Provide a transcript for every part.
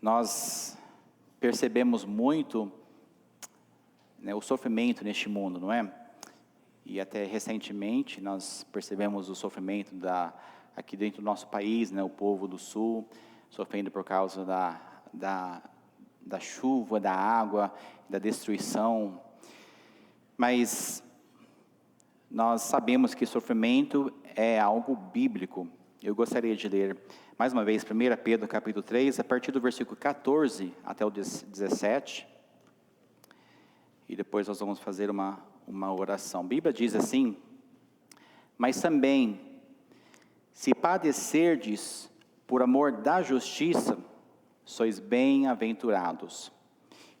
Nós percebemos muito, né, o sofrimento neste mundo, não é? E até recentemente nós percebemos o sofrimento aqui dentro do nosso país, né, o povo do sul, sofrendo por causa da chuva, da água, da destruição. Mas nós sabemos que sofrimento é algo bíblico. Eu gostaria de ler mais uma vez 1 Pedro capítulo 3, a partir do versículo 14 até o 17. E depois nós vamos fazer uma oração. A Bíblia diz assim: mas também, se padecerdes por amor da justiça, sois bem-aventurados.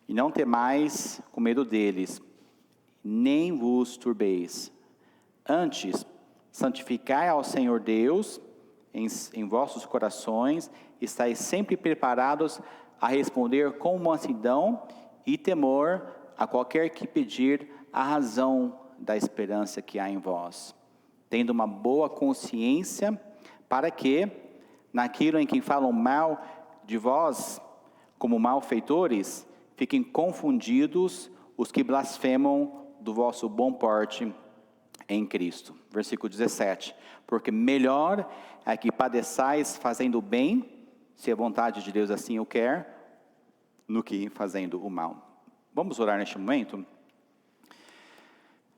E não temais com medo deles, nem vos turbeis. Antes, santificai ao Senhor Deus em vossos corações, estáis sempre preparados a responder com mansidão e temor a qualquer que pedir a razão da esperança que há em vós, tendo uma boa consciência, para que, naquilo em que falam mal de vós, como malfeitores, fiquem confundidos os que blasfemam do vosso bom porte em Cristo. Versículo 17, porque melhor é que padeçais fazendo o bem, se a vontade de Deus assim o quer, no que fazendo o mal. Vamos orar neste momento?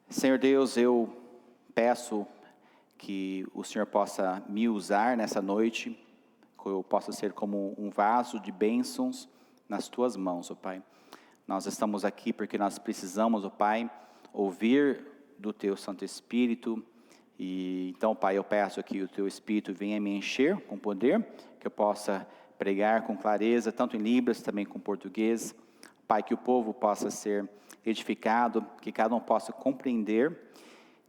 Senhor Deus, eu peço que o Senhor possa me usar nessa noite, que eu possa ser como um vaso de bênçãos nas Tuas mãos, ó Pai. Nós estamos aqui porque nós precisamos, ó Pai, ouvir do Teu Santo Espírito. E então, Pai, eu peço que o Teu Espírito venha me encher com poder, que eu possa pregar com clareza, tanto em Libras, também com português. Pai, que o povo possa ser edificado, que cada um possa compreender.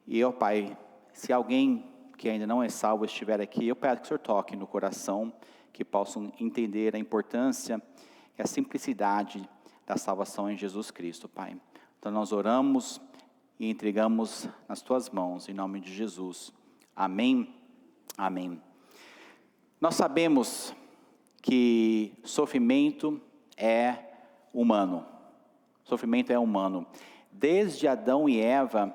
E, ó Pai, se alguém que ainda não é salvo estiver aqui, eu peço que o Senhor toque no coração, que possam entender a importância e a simplicidade da salvação em Jesus Cristo, Pai. Então nós oramos e entregamos nas Tuas mãos, em nome de Jesus. Amém, amém. Nós sabemos que sofrimento é humano. Sofrimento é humano. Desde Adão e Eva,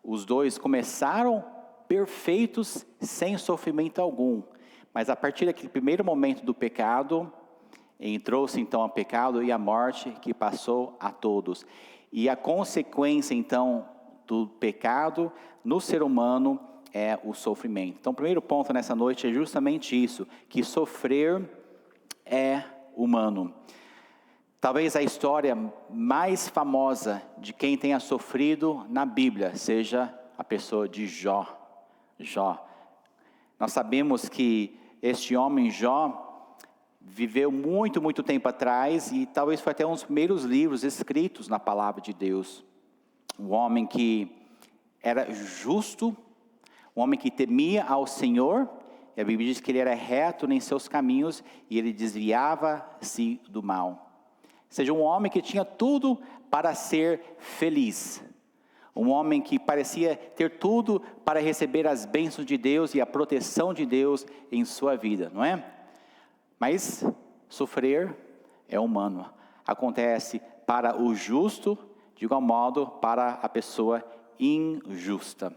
os dois começaram perfeitos, sem sofrimento algum. Mas a partir daquele primeiro momento do pecado, entrou-se então o pecado e a morte que passou a todos. E a consequência então do pecado no ser humano é o sofrimento. Então o primeiro ponto nessa noite é justamente isso, que sofrer é humano. Talvez a história mais famosa de quem tenha sofrido na Bíblia seja a pessoa de Jó. Nós sabemos que este homem Jó viveu muito tempo atrás e talvez foi até um dos primeiros livros escritos na palavra de Deus. Um homem que era justo, um homem que temia ao Senhor, e a Bíblia diz que ele era reto em seus caminhos e ele desviava-se do mal. Ou seja, um homem que tinha tudo para ser feliz. Um homem que parecia ter tudo para receber as bênçãos de Deus e a proteção de Deus em sua vida, não é? Mas sofrer é humano. Acontece para o justo, de igual modo para a pessoa injusta.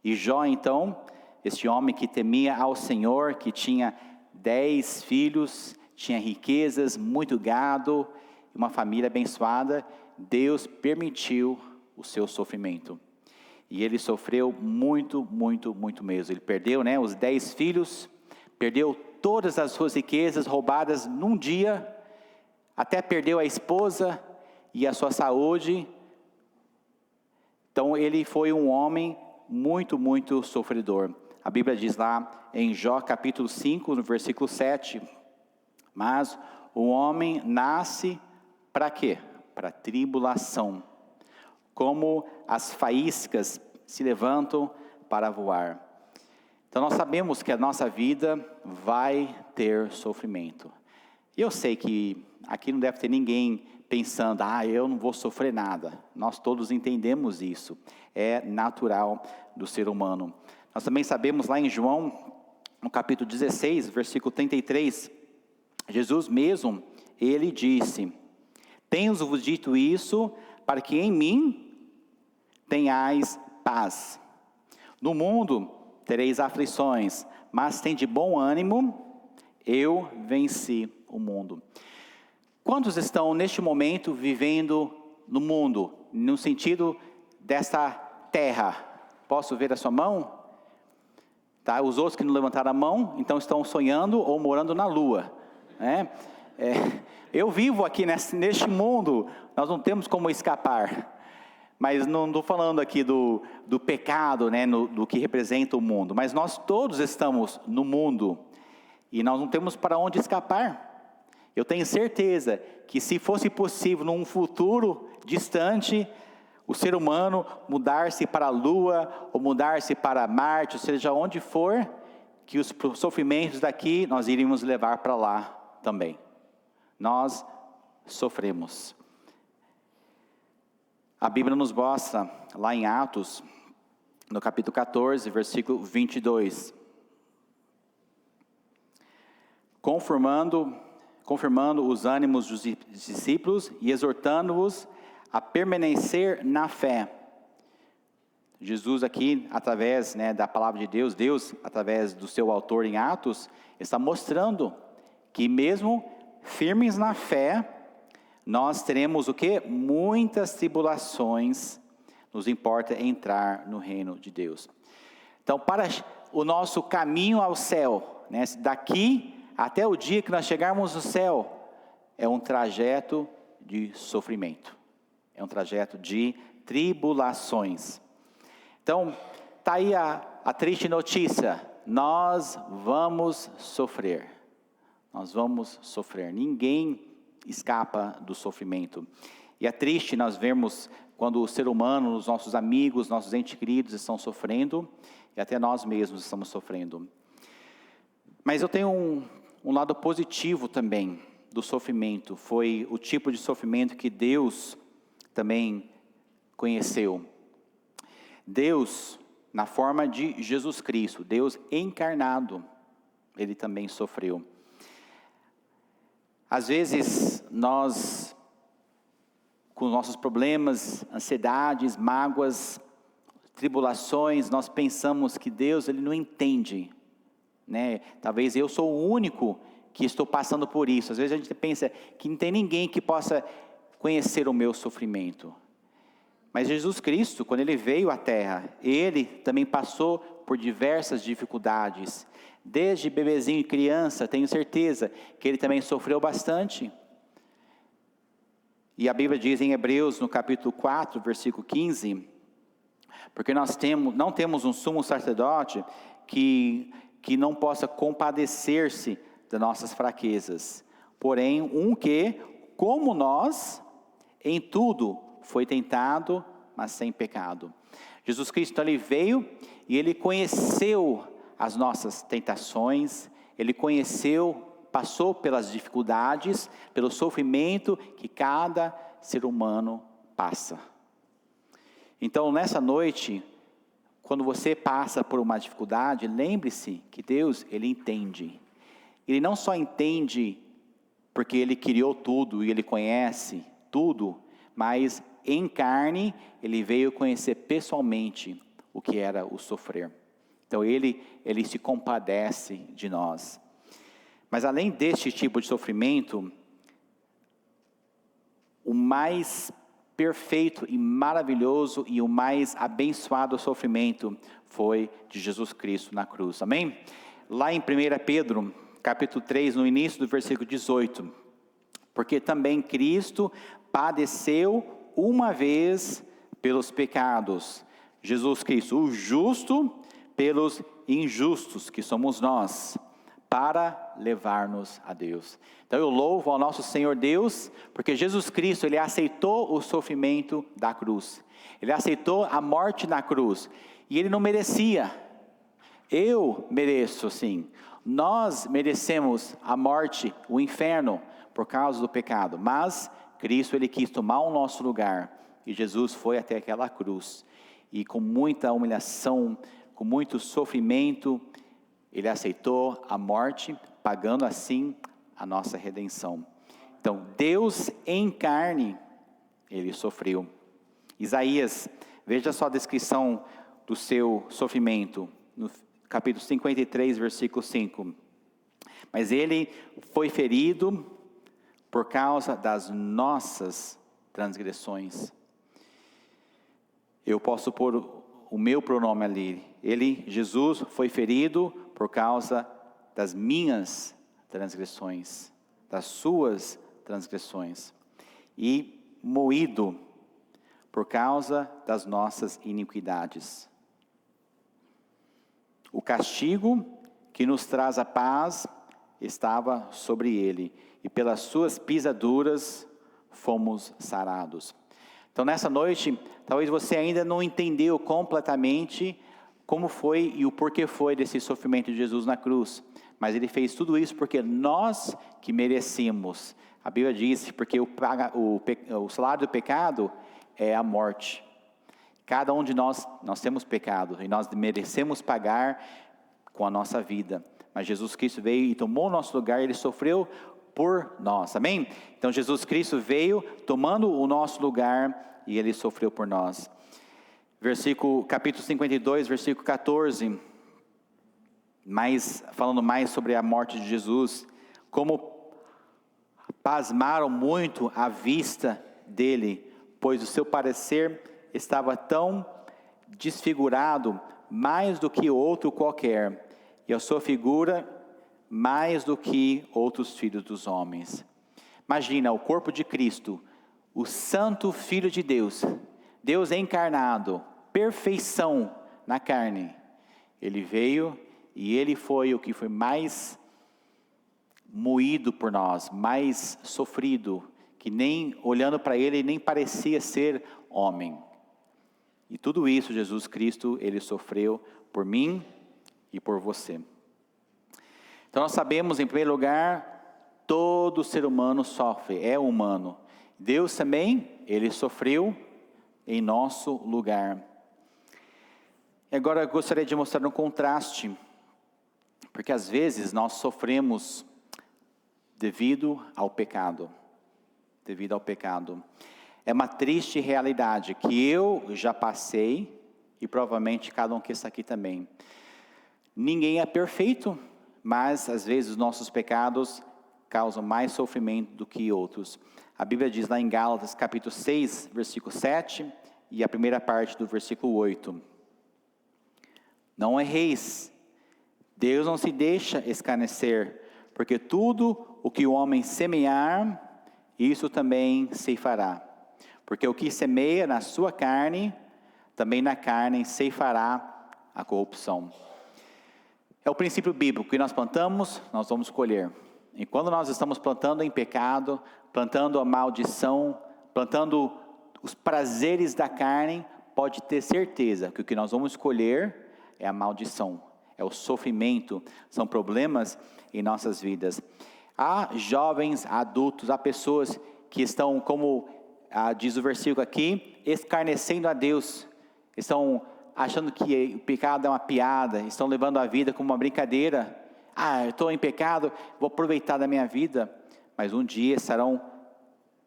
E Jó então, este homem que temia ao Senhor, que tinha 10 filhos, tinha riquezas, muito gado, uma família abençoada, Deus permitiu o seu sofrimento. E ele sofreu muito mesmo. Ele perdeu, os 10 filhos, perdeu todas as suas riquezas roubadas num dia, até perdeu a esposa e a sua saúde. Então ele foi um homem muito sofredor. A Bíblia diz lá em Jó capítulo 5, no versículo 7, mas o homem nasce para quê? Para tribulação, como as faíscas se levantam para voar. Então nós sabemos que a nossa vida vai ter sofrimento. E eu sei que aqui não deve ter ninguém pensando, eu não vou sofrer nada. Nós todos entendemos isso, é natural do ser humano. Nós também sabemos lá em João, no capítulo 16, versículo 33, Jesus mesmo, ele disse: tenho-vos dito isso para que em mim tenhais paz. No mundo tereis aflições, mas tende bom ânimo, eu venci o mundo. Quantos estão neste momento vivendo no mundo, no sentido desta terra? Posso ver a sua mão? Tá? Os outros que não levantaram a mão, então estão sonhando ou morando na lua, né? Eu vivo aqui neste mundo, nós não temos como escapar. Mas não estou falando aqui do pecado, né, do que representa o mundo. Mas nós todos estamos no mundo e nós não temos para onde escapar. Eu tenho certeza que se fosse possível num futuro distante, o ser humano mudar-se para a Lua ou mudar-se para Marte, ou seja, onde for, que os sofrimentos daqui nós iríamos levar para lá também. Nós sofremos. A Bíblia nos mostra, lá em Atos, no capítulo 14, versículo 22. Confirmando os ânimos dos discípulos e exortando-os a permanecer na fé. Jesus aqui, através, né, da palavra de Deus, através do seu autor em Atos, está mostrando que mesmo firmes na fé, nós teremos o quê? Muitas tribulações, nos importa entrar no reino de Deus. Então, para o nosso caminho ao céu, né, daqui até o dia que nós chegarmos no céu, é um trajeto de sofrimento, é um trajeto de tribulações. Então, está aí a triste notícia, nós vamos sofrer, ninguém escapa do sofrimento. E é triste nós vermos quando o ser humano, os nossos amigos, nossos entes queridos estão sofrendo, e até nós mesmos estamos sofrendo. Mas eu tenho um lado positivo também do sofrimento, foi o tipo de sofrimento que Deus também conheceu. Deus, na forma de Jesus Cristo, Deus encarnado, ele também sofreu. Às vezes, nós, com nossos problemas, ansiedades, mágoas, tribulações, nós pensamos que Deus, ele não entende, né? Talvez eu sou o único que estou passando por isso. Às vezes a gente pensa que não tem ninguém que possa conhecer o meu sofrimento. Mas Jesus Cristo, quando ele veio à terra, ele também passou por diversas dificuldades. Desde bebezinho e criança, tenho certeza que ele também sofreu bastante. E a Bíblia diz em Hebreus, no capítulo 4, versículo 15, porque nós não temos um sumo sacerdote que não possa compadecer-se das nossas fraquezas, porém um que, como nós, em tudo foi tentado, mas sem pecado. Jesus Cristo, ele veio e ele conheceu as nossas tentações, ele passou pelas dificuldades, pelo sofrimento que cada ser humano passa. Então, nessa noite, quando você passa por uma dificuldade, lembre-se que Deus, ele entende. Ele não só entende porque ele criou tudo e ele conhece tudo, mas em carne, ele veio conhecer pessoalmente o que era o sofrer. Então ele se compadece de nós. Mas além deste tipo de sofrimento, o mais perfeito e maravilhoso e o mais abençoado sofrimento foi de Jesus Cristo na cruz, amém? Lá em 1 Pedro, capítulo 3, no início do versículo 18, porque também Cristo padeceu uma vez pelos pecados, Jesus Cristo, o justo pelos injustos, que somos nós, para levar-nos a Deus. Então eu louvo ao nosso Senhor Deus, porque Jesus Cristo, ele aceitou o sofrimento da cruz, ele aceitou a morte na cruz, e ele não merecia. Eu mereço sim, nós merecemos a morte, o inferno, por causa do pecado, mas Cristo, ele quis tomar o nosso lugar, e Jesus foi até aquela cruz, e com muita humilhação, com muito sofrimento, ele aceitou a morte, pagando assim a nossa redenção. Então, Deus em carne, ele sofreu. Isaías, veja só a descrição do seu sofrimento, no capítulo 53, versículo 5. Mas ele foi ferido por causa das nossas transgressões. Eu posso pôr o meu pronome ali. Ele, Jesus, foi ferido por causa das minhas transgressões, das suas transgressões. E moído por causa das nossas iniquidades. O castigo que nos traz a paz estava sobre ele, e pelas suas pisaduras fomos sarados. Então nessa noite, talvez você ainda não entendeu completamente como foi e o porquê foi desse sofrimento de Jesus na cruz. Mas ele fez tudo isso porque nós que merecemos. A Bíblia diz, porque o salário do pecado é a morte. Cada um de nós temos pecado e nós merecemos pagar com a nossa vida. Mas Jesus Cristo veio e tomou o nosso lugar, ele sofreu por nós, amém? Então Jesus Cristo veio tomando o nosso lugar e ele sofreu por nós. Capítulo 52, versículo 14, falando mais sobre a morte de Jesus, como pasmaram muito à vista dele, pois o seu parecer estava tão desfigurado, mais do que outro qualquer, e a sua figura mais do que outros filhos dos homens. Imagina o corpo de Cristo, o santo Filho de Deus, Deus encarnado, perfeição na carne. Ele veio e ele foi o que foi mais moído por nós, mais sofrido, que nem olhando para ele nem parecia ser homem. E tudo isso Jesus Cristo, ele sofreu por mim e por você. Então nós sabemos, em primeiro lugar, todo ser humano sofre, é humano. Deus também, ele sofreu em nosso lugar. E agora eu gostaria de mostrar um contraste, porque às vezes nós sofremos devido ao pecado. Devido ao pecado. É uma triste realidade que eu já passei e provavelmente cada um que está aqui também. Ninguém é perfeito, mas às vezes os nossos pecados causam mais sofrimento do que outros. A Bíblia diz lá em Gálatas capítulo 6, versículo 7 e a primeira parte do versículo 8. Não erreis, Deus não se deixa escarnecer, porque tudo o que o homem semear, isso também ceifará. Porque o que semeia na sua carne, também na carne ceifará a corrupção. É o princípio bíblico, que nós plantamos, nós vamos colher. E quando nós estamos plantando em pecado, plantando a maldição, plantando os prazeres da carne, pode ter certeza que o que nós vamos colher é a maldição, é o sofrimento, são problemas em nossas vidas. Há jovens, adultos, há pessoas que estão, como diz o versículo aqui, escarnecendo a Deus, estão achando que o pecado é uma piada, estão levando a vida como uma brincadeira. Eu estou em pecado, vou aproveitar da minha vida, mas um dia estarão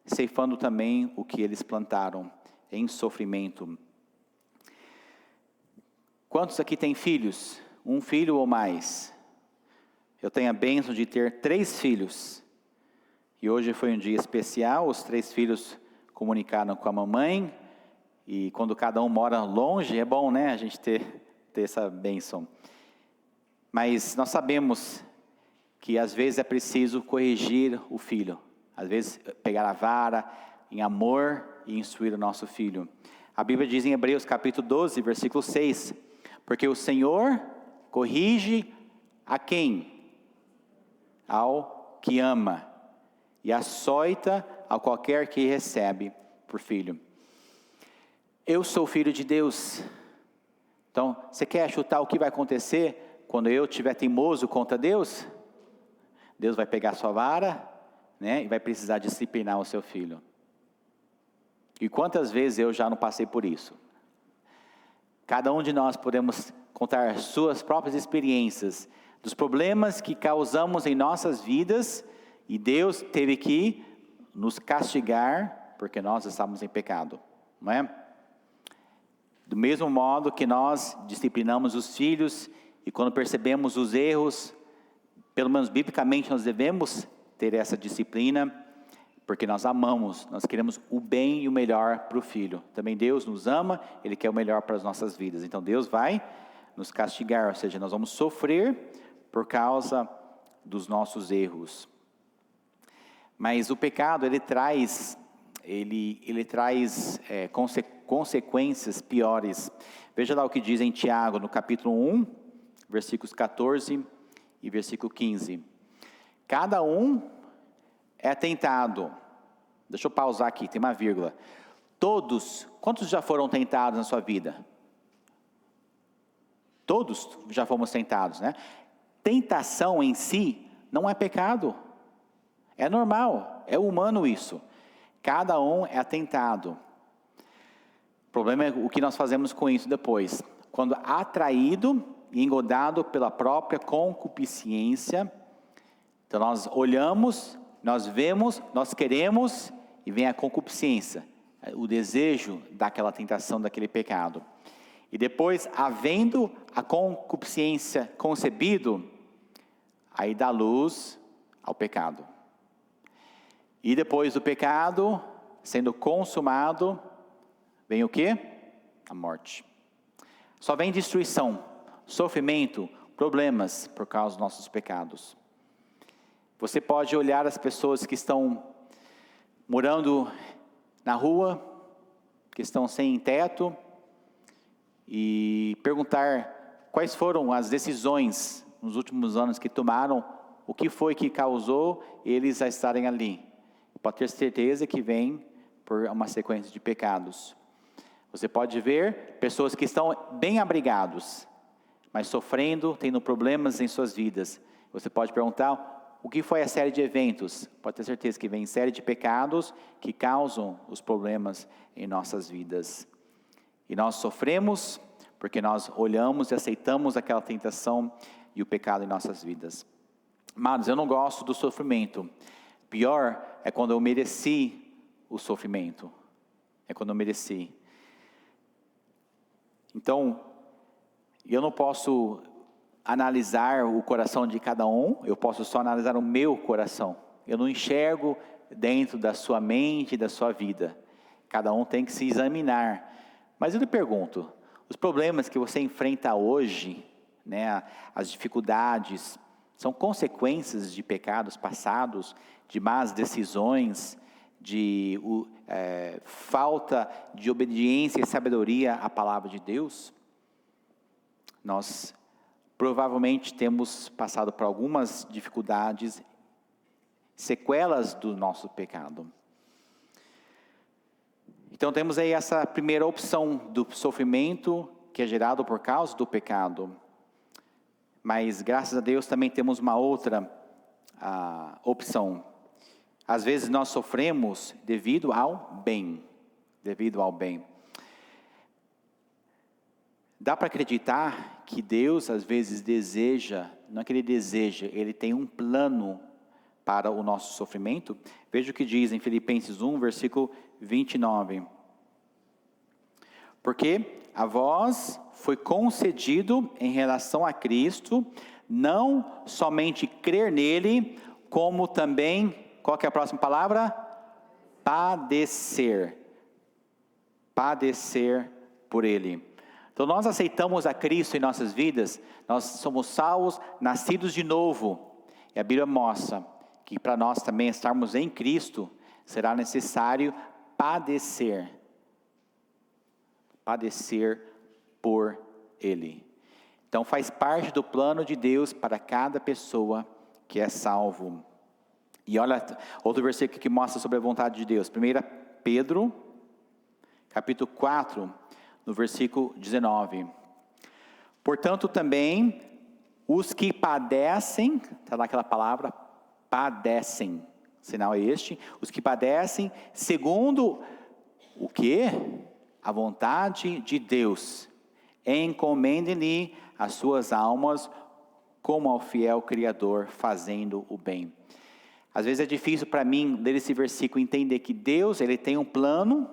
ceifando também o que eles plantaram em sofrimento. Quantos aqui têm filhos? Um filho ou mais? Eu tenho a bênção de ter 3 filhos. E hoje foi um dia especial, os 3 filhos comunicaram com a mamãe. E quando cada um mora longe, é bom, né, a gente ter essa bênção. Mas nós sabemos que às vezes é preciso corrigir o filho. Às vezes pegar a vara em amor e instruir o nosso filho. A Bíblia diz em Hebreus capítulo 12, versículo 6. Porque o Senhor corrige a quem? Ao que ama. E açoita a qualquer que recebe por filho. Eu sou filho de Deus. Então, você quer chutar o que vai acontecer quando eu estiver teimoso contra Deus? Deus vai pegar sua vara, né, e vai precisar disciplinar o seu filho. E quantas vezes eu já não passei por isso? Cada um de nós podemos contar suas próprias experiências, dos problemas que causamos em nossas vidas, e Deus teve que nos castigar porque nós estávamos em pecado, não é? Do mesmo modo que nós disciplinamos os filhos e quando percebemos os erros, pelo menos biblicamente nós devemos ter essa disciplina, porque nós amamos, nós queremos o bem e o melhor para o filho. Também Deus nos ama, Ele quer o melhor para as nossas vidas. Então Deus vai nos castigar, ou seja, nós vamos sofrer por causa dos nossos erros. Mas o pecado, ele traz consequências piores. Veja lá o que diz em Tiago, no capítulo 1, versículos 14 e versículo 15. Cada um é tentado. Deixa eu pausar aqui, tem uma vírgula. Todos, quantos já foram tentados na sua vida? Todos já fomos tentados, né? Tentação em si não é pecado. É normal, é humano isso. Cada um é tentado. O problema é o que nós fazemos com isso depois. Quando atraído e engodado pela própria concupiscência, então nós olhamos, nós vemos, nós queremos e vem a concupiscência, o desejo daquela tentação, daquele pecado. E depois, havendo a concupiscência concebido, aí dá luz ao pecado. E depois do pecado, sendo consumado, vem o quê? A morte. Só vem destruição, sofrimento, problemas por causa dos nossos pecados. Você pode olhar as pessoas que estão morando na rua, que estão sem teto, e perguntar quais foram as decisões nos últimos anos que tomaram, o que foi que causou eles a estarem ali. Pode ter certeza que vem por uma sequência de pecados. Você pode ver pessoas que estão bem abrigados, mas sofrendo, tendo problemas em suas vidas. Você pode perguntar o que foi a série de eventos. Pode ter certeza que vem série de pecados que causam os problemas em nossas vidas. E nós sofremos porque nós olhamos e aceitamos aquela tentação e o pecado em nossas vidas. Amados, eu não gosto do sofrimento. Pior é quando eu mereci o sofrimento. É quando eu mereci. Então, eu não posso analisar o coração de cada um, eu posso só analisar o meu coração. Eu não enxergo dentro da sua mente, da sua vida. Cada um tem que se examinar. Mas eu lhe pergunto, os problemas que você enfrenta hoje, né, as dificuldades, são consequências de pecados passados, de más decisões, de falta de obediência e sabedoria à palavra de Deus? Nós provavelmente temos passado por algumas dificuldades, sequelas do nosso pecado. Então temos aí essa primeira opção do sofrimento que é gerado por causa do pecado. Mas graças a Deus também temos uma outra opção. Às vezes nós sofremos devido ao bem. Devido ao bem. Dá para acreditar que Deus às vezes deseja, não é que Ele deseja, Ele tem um plano para o nosso sofrimento? Veja o que diz em Filipenses 1, versículo 29. Porque a vós foi concedido em relação a Cristo, não somente crer nele, como também, qual que é a próxima palavra? Padecer. Padecer por ele. Então nós aceitamos a Cristo em nossas vidas, nós somos salvos, nascidos de novo. E a Bíblia mostra que para nós também estarmos em Cristo, será necessário padecer. Padecer por Ele. Então faz parte do plano de Deus para cada pessoa que é salvo. E olha, outro versículo que mostra sobre a vontade de Deus. 1 Pedro, capítulo 4, no versículo 19. Portanto também, os que padecem, está lá aquela palavra, padecem, sinal é este, os que padecem, segundo o quê? A vontade de Deus, encomendem-lhe as suas almas como ao fiel Criador, fazendo o bem. Às vezes é difícil para mim ler esse versículo e entender que Deus, Ele tem um plano.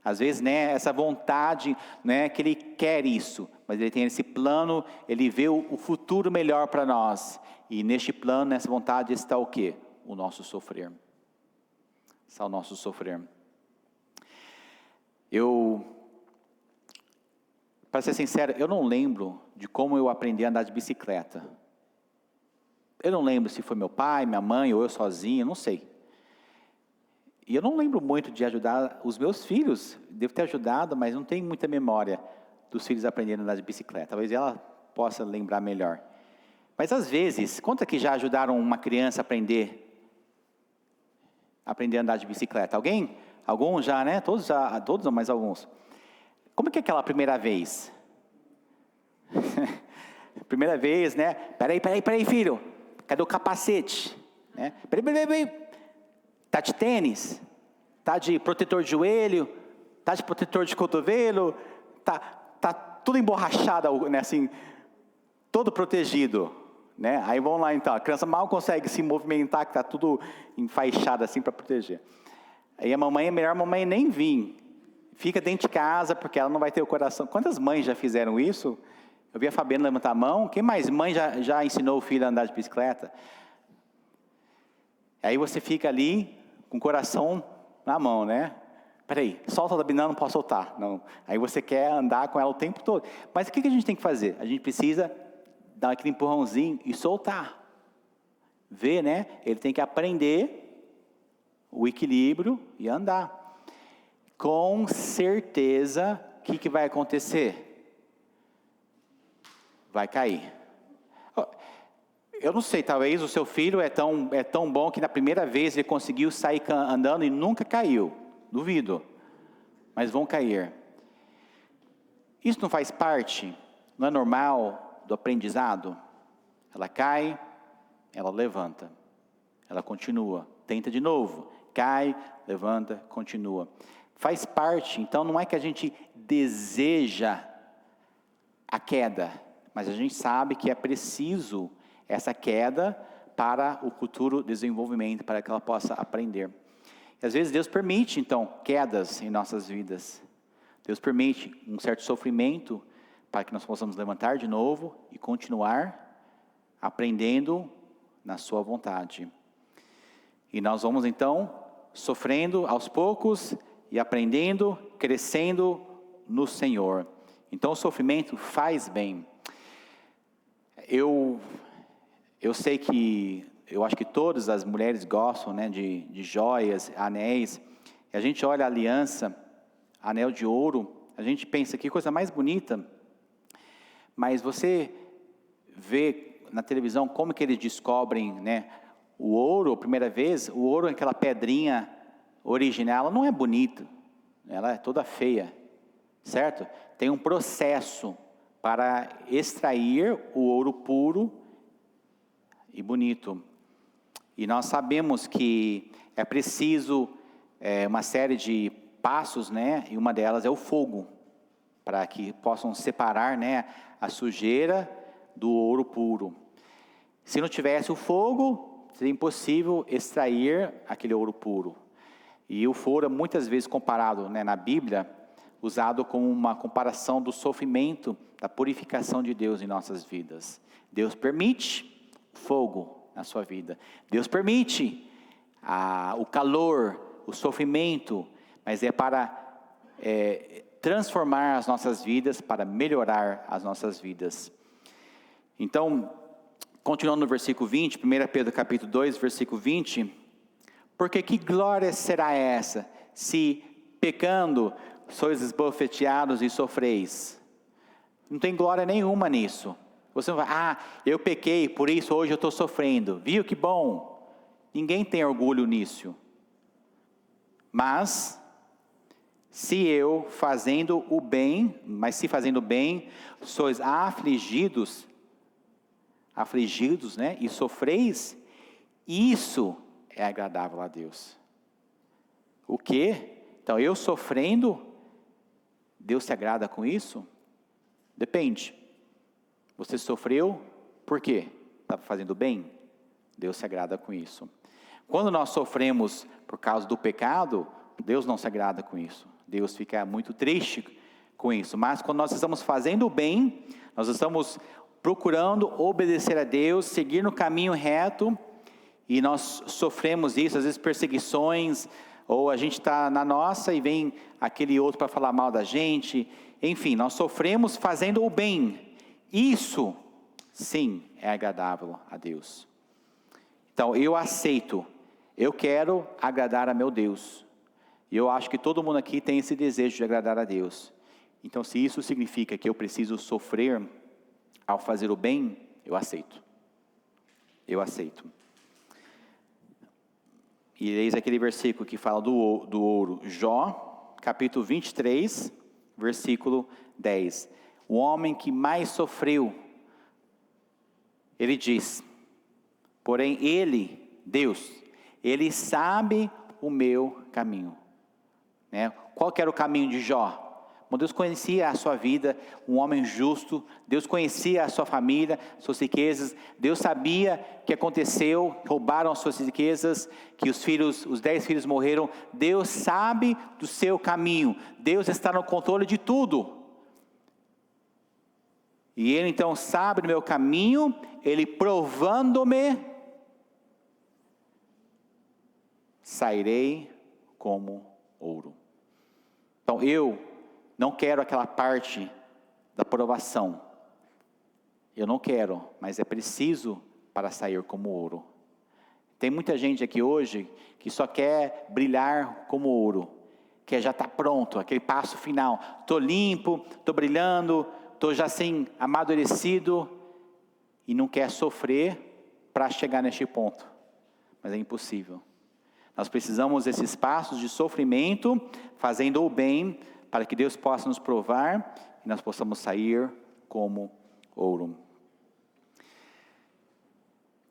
Às vezes, né, essa vontade, né, que Ele quer isso, mas Ele tem esse plano, Ele vê o futuro melhor para nós. E neste plano, nessa vontade está o quê? O nosso sofrer. Está o nosso sofrer. Para ser sincero, eu não lembro de como eu aprendi a andar de bicicleta. Eu não lembro se foi meu pai, minha mãe, ou eu sozinho, não sei. E eu não lembro muito de ajudar os meus filhos. Devo ter ajudado, mas não tenho muita memória dos filhos aprendendo a andar de bicicleta. Talvez ela possa lembrar melhor. Mas às vezes, quanto que já ajudaram uma criança a aprender a andar de bicicleta? Alguém? Alguns já, né? Todos não, mas alguns. Como que é aquela primeira vez? Primeira vez, né? Peraí, filho. Cadê o capacete? Né? Peraí. Tá de tênis? Tá de protetor de joelho? Tá de protetor de cotovelo? Tá tudo emborrachado, né? Assim, todo protegido, né? Aí vamos lá então. A criança mal consegue se movimentar, que tá tudo enfaixado assim para proteger. Aí a mamãe, é melhor a mamãe nem vir. Fica dentro de casa, porque ela não vai ter o coração. Quantas mães já fizeram isso? Eu vi a Fabiana levantar a mão. Quem mais mãe já ensinou o filho a andar de bicicleta? Aí você fica ali, com o coração na mão, né? Peraí, solta a Dabina, não posso soltar. Não. Aí você quer andar com ela o tempo todo. Mas o que a gente tem que fazer? A gente precisa dar aquele empurrãozinho e soltar. Ver, né? Ele tem que aprender o equilíbrio e andar. Com certeza, o que vai acontecer? Vai cair. Eu não sei, talvez o seu filho é tão bom que na primeira vez ele conseguiu sair andando e nunca caiu. Duvido. Mas vão cair. Isso não faz parte, não é normal do aprendizado? Ela cai, ela levanta. Ela continua, tenta de novo. Cai, levanta, continua. Faz parte, então não é que a gente deseja a queda, mas a gente sabe que é preciso essa queda para o futuro desenvolvimento, para que ela possa aprender. E às vezes Deus permite, então, quedas em nossas vidas. Deus permite um certo sofrimento para que nós possamos levantar de novo e continuar aprendendo na sua vontade. E nós vamos, então, sofrendo aos poucos e aprendendo, crescendo no Senhor. Então, o sofrimento faz bem. Eu sei que, eu acho que todas as mulheres gostam, né, de joias, anéis. E a gente olha a aliança, anel de ouro, a gente pensa que coisa mais bonita. Mas você vê na televisão como que eles descobrem, né, o ouro, a primeira vez, o ouro é aquela pedrinha original, ela não é bonita, ela é toda feia, certo? Tem um processo para extrair o ouro puro e bonito. E nós sabemos que é preciso uma série de passos, né? E uma delas é o fogo, para que possam separar, né, a sujeira do ouro puro. Se não tivesse o fogo, seria impossível extrair aquele ouro puro. E o fogo é muitas vezes comparado, né, na Bíblia, usado como uma comparação do sofrimento, da purificação de Deus em nossas vidas. Deus permite fogo na sua vida. Deus permite o calor, o sofrimento, mas é para transformar as nossas vidas, para melhorar as nossas vidas. Então, continuando no versículo 20, 1 Pedro capítulo 2, versículo 20, porque que glória será essa, se pecando sois esbofeteados e sofreis? Não tem glória nenhuma nisso. Você não vai, eu pequei, por isso hoje eu estou sofrendo. Viu que bom? Ninguém tem orgulho nisso. Mas, se fazendo o bem, sois afligidos, né, e sofreis, isso é agradável a Deus. O quê? Então, eu sofrendo, Deus se agrada com isso? Depende. Você sofreu, por quê? Estava fazendo bem? Deus se agrada com isso. Quando nós sofremos por causa do pecado, Deus não se agrada com isso. Deus fica muito triste com isso. Mas quando nós estamos fazendo o bem, nós estamos procurando obedecer a Deus, seguir no caminho reto, e nós sofremos isso, às vezes perseguições, ou a gente está na nossa e vem aquele outro para falar mal da gente. Enfim, nós sofremos fazendo o bem. Isso, sim, é agradável a Deus. Então, eu aceito, eu quero agradar a meu Deus. E eu acho que todo mundo aqui tem esse desejo de agradar a Deus. Então, se isso significa que eu preciso sofrer ao fazer o bem, eu aceito. Eu aceito. E eis aquele versículo que fala do ouro. Jó, capítulo 23, versículo 10. O homem que mais sofreu, ele diz, porém ele, Deus, ele sabe o meu caminho. Né? Qual que era o caminho de Jó? Bom, Deus conhecia a sua vida, um homem justo. Deus conhecia a sua família, suas riquezas. Deus sabia o que aconteceu, roubaram as suas riquezas, que os 10 filhos morreram. Deus sabe do seu caminho. Deus está no controle de tudo. E Ele então sabe do meu caminho, Ele provando-me, sairei como ouro. Então eu não quero aquela parte da provação. Eu não quero, mas é preciso para sair como ouro. Tem muita gente aqui hoje que só quer brilhar como ouro, que já está pronto, aquele passo final. Estou limpo, estou brilhando, estou já assim amadurecido, e não quer sofrer para chegar neste ponto. Mas é impossível. Nós precisamos desses passos de sofrimento, fazendo o bem, para que Deus possa nos provar e nós possamos sair como ouro.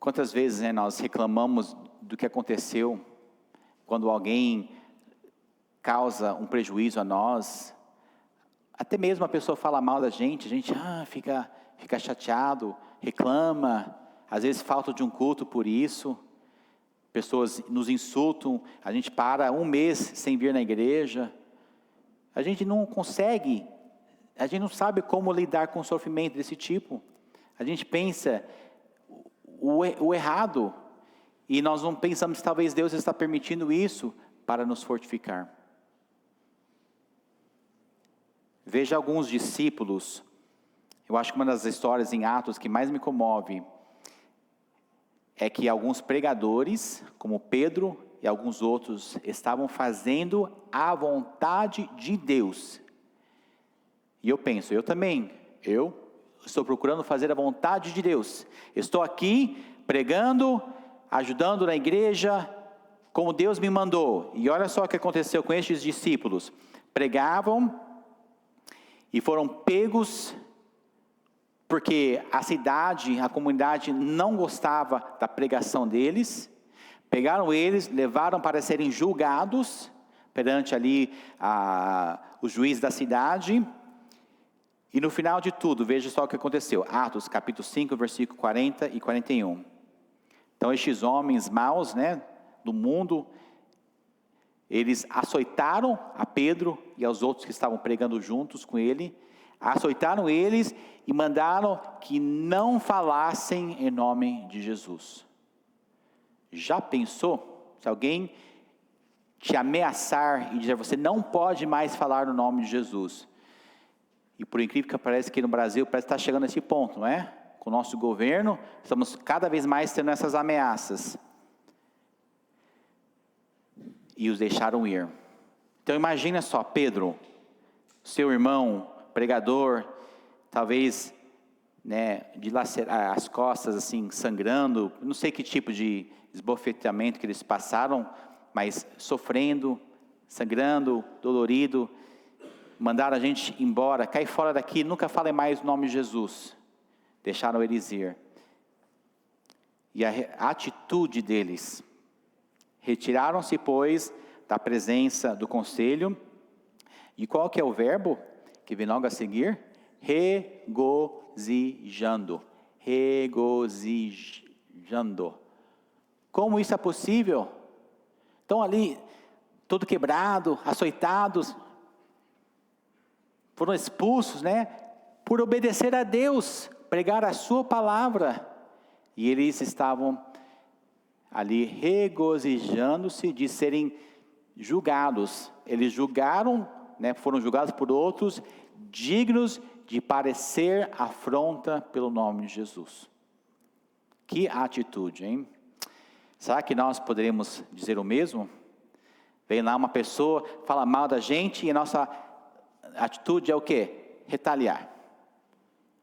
Quantas vezes nós reclamamos do que aconteceu, quando alguém causa um prejuízo a nós, até mesmo a pessoa fala mal da gente, a gente fica chateado, reclama, às vezes falta de um culto por isso, pessoas nos insultam, a gente para um mês sem vir na igreja. A gente não consegue, a gente não sabe como lidar com o sofrimento desse tipo. A gente pensa o errado, e nós não pensamos que talvez Deus está permitindo isso para nos fortificar. Veja alguns discípulos, eu acho que uma das histórias em Atos que mais me comove, é que alguns pregadores, como Pedro e alguns outros, estavam fazendo a vontade de Deus. E eu penso, eu também, eu estou procurando fazer a vontade de Deus. Estou aqui pregando, ajudando na igreja, como Deus me mandou. E olha só o que aconteceu com estes discípulos. Pregavam e foram pegos, porque a cidade, a comunidade não gostava da pregação deles. Pegaram eles, levaram para serem julgados perante ali o juiz da cidade. E no final de tudo, veja só o que aconteceu. Atos capítulo 5, versículo 40 e 41. Então estes homens maus, do mundo, eles açoitaram a Pedro e aos outros que estavam pregando juntos com ele. Açoitaram eles e mandaram que não falassem em nome de Jesus. Já pensou? Se alguém te ameaçar e dizer, você não pode mais falar no nome de Jesus. E por incrível que pareça, aqui no Brasil, parece que está chegando a esse ponto, não é? Com o nosso governo, estamos cada vez mais tendo essas ameaças. E os deixaram ir. Então imagina só, Pedro, seu irmão, pregador, talvez dilacerar as costas assim, sangrando, não sei que tipo de esbofeteamento que eles passaram, mas sofrendo, sangrando, dolorido, mandaram a gente embora, cai fora daqui, nunca falem mais o nome de Jesus. Deixaram eles ir. E a atitude deles, retiraram-se, pois, da presença do conselho. E qual que é o verbo que vem logo a seguir? Regozijando. Regozijando. Como isso é possível? Estão ali, todo quebrado, açoitados, foram expulsos, né? Por obedecer a Deus, pregar a sua palavra. E eles estavam ali regozijando-se de serem julgados. Eles julgaram, né, foram julgados por outros, dignos de parecer afronta pelo nome de Jesus. Que atitude, hein? Será que nós poderíamos dizer o mesmo? Vem lá uma pessoa, fala mal da gente e a nossa atitude é o quê? Retaliar.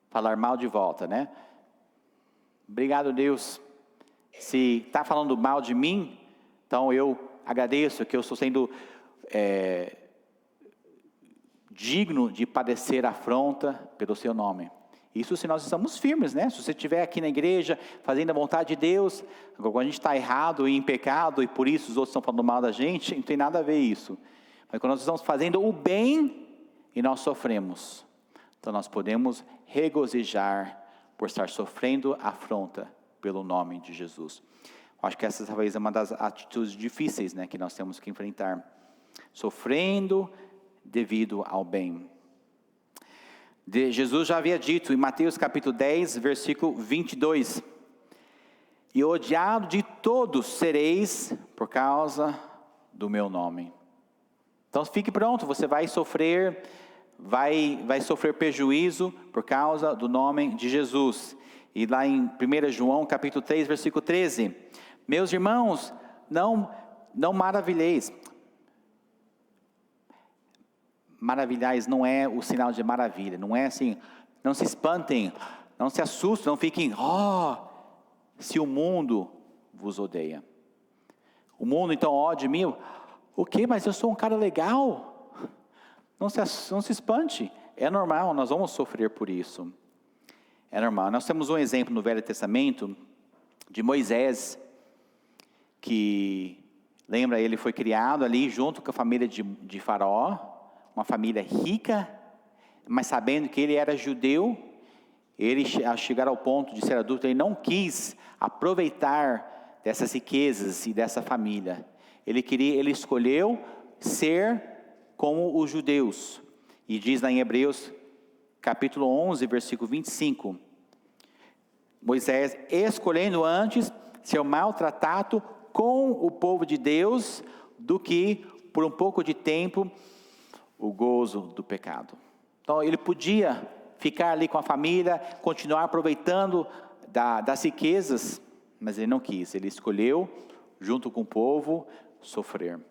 Falar mal de volta, né? Obrigado, Deus. Se está falando mal de mim, então eu agradeço que eu estou sendo digno de padecer afronta pelo seu nome. Isso se nós estamos firmes, né? Se você estiver aqui na igreja, fazendo a vontade de Deus, agora quando a gente está errado e em pecado, e por isso os outros estão falando mal da gente, não tem nada a ver isso. Mas quando nós estamos fazendo o bem, e nós sofremos, então nós podemos regozijar por estar sofrendo afronta pelo nome de Jesus. Acho que essa talvez é uma das atitudes difíceis, né, que nós temos que enfrentar. Sofrendo devido ao bem. Jesus já havia dito em Mateus capítulo 10, versículo 22. E odiado de todos sereis por causa do meu nome. Então fique pronto, você vai sofrer, vai sofrer prejuízo por causa do nome de Jesus. E lá em 1 João capítulo 3, versículo 13. Meus irmãos, não maravilheis. Maravilhais não é o sinal de maravilha, não é assim, não se espantem, não se assustem, não fiquem, se o mundo vos odeia. O mundo então odeia mim, o quê? Mas eu sou um cara legal. Não se espante, é normal, nós vamos sofrer por isso. É normal. Nós temos um exemplo no Velho Testamento de Moisés, que, lembra, ele foi criado ali junto com a família de Faraó, uma família rica, mas sabendo que ele era judeu, ele, ao chegar ao ponto de ser adulto, ele não quis aproveitar dessas riquezas e dessa família. Ele escolheu ser como os judeus. E diz lá em Hebreus, capítulo 11, versículo 25. Moisés, escolhendo antes ser maltratado com o povo de Deus, do que, por um pouco de tempo, o gozo do pecado. Então ele podia ficar ali com a família, continuar aproveitando das riquezas, mas ele não quis, ele escolheu, junto com o povo, sofrer.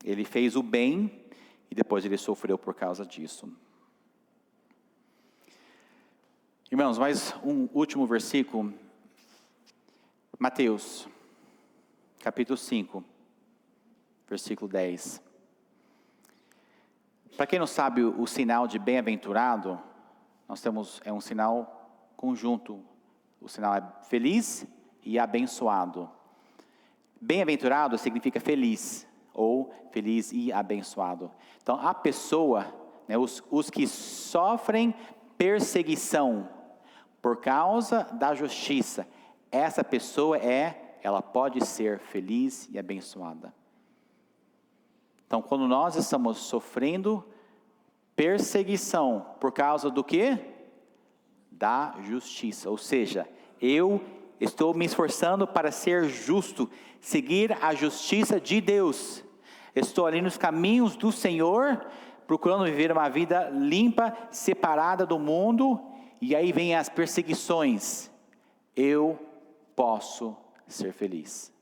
Ele fez o bem, e depois ele sofreu por causa disso. Irmãos, mais um último versículo, Mateus, capítulo 5, versículo 10. Para quem não sabe, o sinal de bem-aventurado, nós temos, é um sinal conjunto. O sinal é feliz e abençoado. Bem-aventurado significa feliz, ou feliz e abençoado. Então, a pessoa, né, os que sofrem perseguição por causa da justiça, essa pessoa ela pode ser feliz e abençoada. Então, quando nós estamos sofrendo perseguição por causa do quê? Da justiça. Ou seja, eu estou me esforçando para ser justo, seguir a justiça de Deus. Estou ali nos caminhos do Senhor, procurando viver uma vida limpa, separada do mundo, e aí vem as perseguições. Eu posso ser feliz.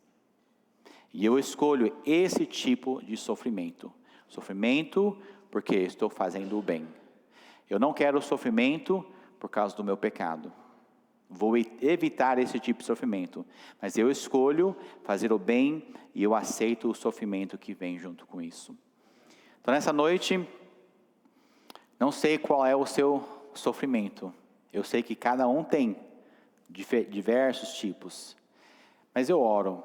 E eu escolho esse tipo de sofrimento. Sofrimento porque estou fazendo o bem. Eu não quero sofrimento por causa do meu pecado. Vou evitar esse tipo de sofrimento. Mas eu escolho fazer o bem e eu aceito o sofrimento que vem junto com isso. Então nessa noite, não sei qual é o seu sofrimento. Eu sei que cada um tem diversos tipos. Mas eu oro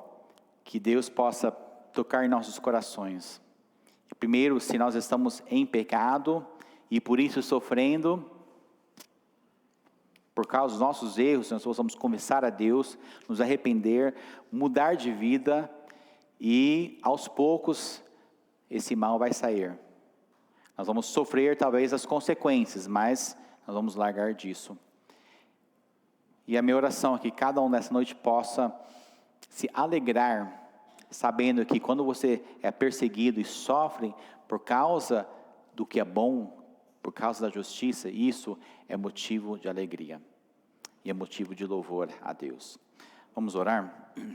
que Deus possa tocar em nossos corações. Primeiro, se nós estamos em pecado e por isso sofrendo, por causa dos nossos erros, nós possamos confessar a Deus, nos arrepender, mudar de vida e aos poucos esse mal vai sair. Nós vamos sofrer talvez as consequências, mas nós vamos largar disso. E a minha oração é que cada um nessa noite possa se alegrar, sabendo que quando você é perseguido e sofre por causa do que é bom, por causa da justiça, isso é motivo de alegria e é motivo de louvor a Deus. Vamos orar?